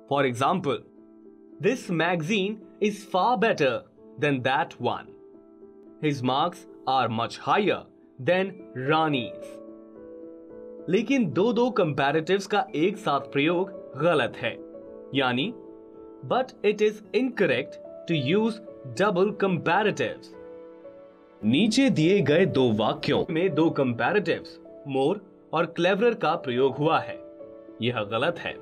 For example, this magazine is far better than that one. His marks are much higher than Rani's. लेकिन दो comparatives का एक साथ प्रयोग गलत है, यानी but it is incorrect to use double comparatives. नीचे दिए गए दो वाक्यों में दो कंपैरेटिव्स more और cleverer का प्रयोग हुआ है। यह गलत है।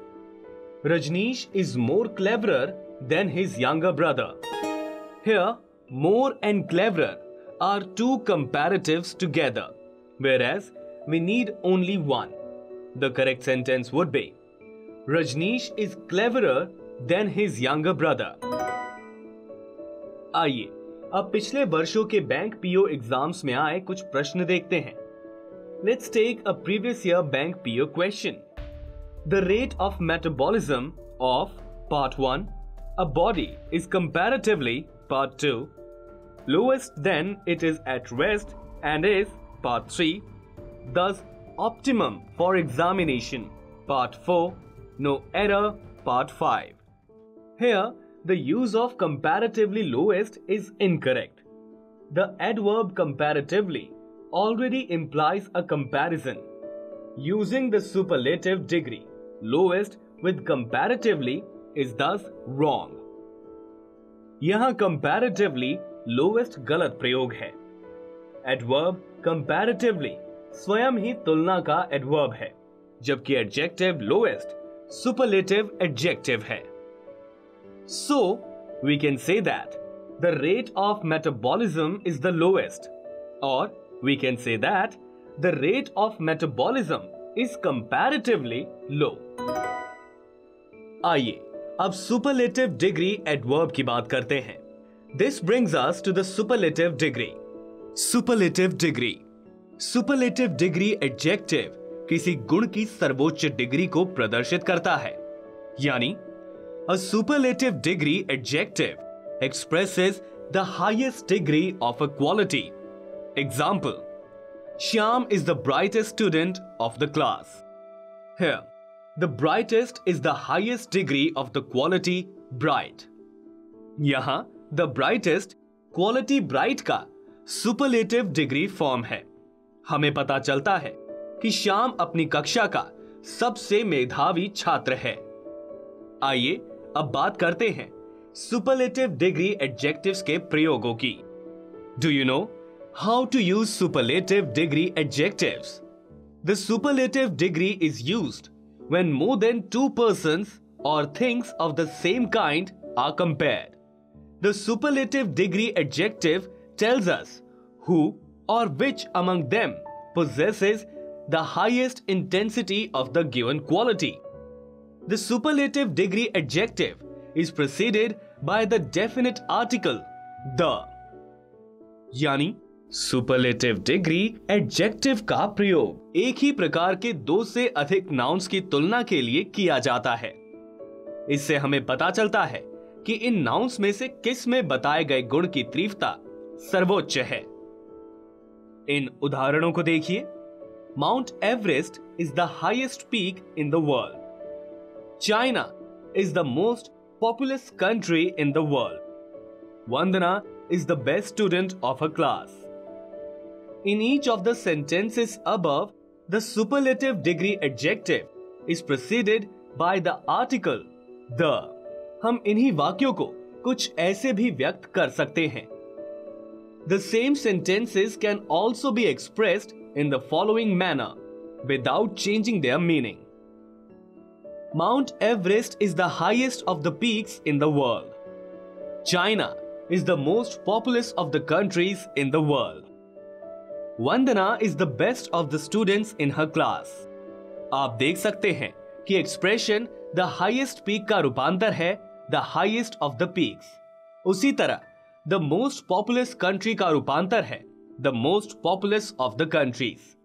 Rajneesh is more cleverer than his younger brother. Here, more and cleverer are two comparatives together, whereas we need only one. The correct sentence would be, Rajneesh is cleverer than his younger brother. आइए अब पिछले वर्षों के bank PO exams में आए कुछ प्रश्न देखते हैं। Let's take a previous year bank PO question. The rate of metabolism of part 1, a body, is comparatively part 2, lowest then it is at rest, and is part 3, thus optimum for examination, part 4, no error, part 5. Here, the use of comparatively lowest is incorrect. The adverb comparatively already implies a comparison. Using the superlative degree lowest with comparatively is thus wrong. यहाँ comparatively lowest गलत प्रयोग है। Adverb comparatively स्वयं ही तुलना का adverb है, जबकि adjective lowest superlative adjective है। So, we can say that the rate of metabolism is the lowest, or we can say that the rate of metabolism is comparatively low. आइए अब superlative degree adverb की बात करते हैं। This brings us to the superlative degree. Superlative degree. Superlative degree adjective किसी गुण की सर्वोच्च डिग्री को प्रदर्शित करता है, यानी a superlative degree adjective expresses the highest degree of a quality. Example, Shyam is the brightest student of the class. Here, the brightest is the highest degree of the quality bright. यहाँ the brightest quality bright का superlative degree form है। हमें पता चलता है कि श्याम अपनी कक्षा का सबसे मेधावी छात्र है। आइए अब बात करते हैं superlative degree adjectives के प्रयोगों की। Do you know how to use superlative degree adjectives? The superlative degree is used when more than two persons or things of the same kind are compared. The superlative degree adjective tells us who or which among them possesses the highest intensity of the given quality. The superlative degree adjective is preceded by the definite article the. यानी superlative degree adjective का प्रयोग एक ही प्रकार के दो से अधिक nouns की तुलना के लिए किया जाता है। इससे हमें पता चलता है कि इन नाउन्स में से किस में बताए गए गुण की तीव्रता सर्वोच्च है। इन उदाहरणों को देखिए। Mount Everest is the highest peak in the world. China is the most populous country in the world. Vandana is the best student of her class. In each of the sentences above, the superlative degree adjective is preceded by the article the. हम इन्हीं वाक्यों को कुछ ऐसे भी व्यक्त कर सकते हैं। The same sentences can also be expressed in the following manner without changing their meaning. Mount Everest is the highest of the peaks in the world. China is the most populous of the countries in the world. Vandana is the best of the students in her class. आप देख सकते हैं कि expression the highest peak का रूपांतर है the highest of the peaks. उसी तरह the most populous country का रूपांतर है the most populous of the countries.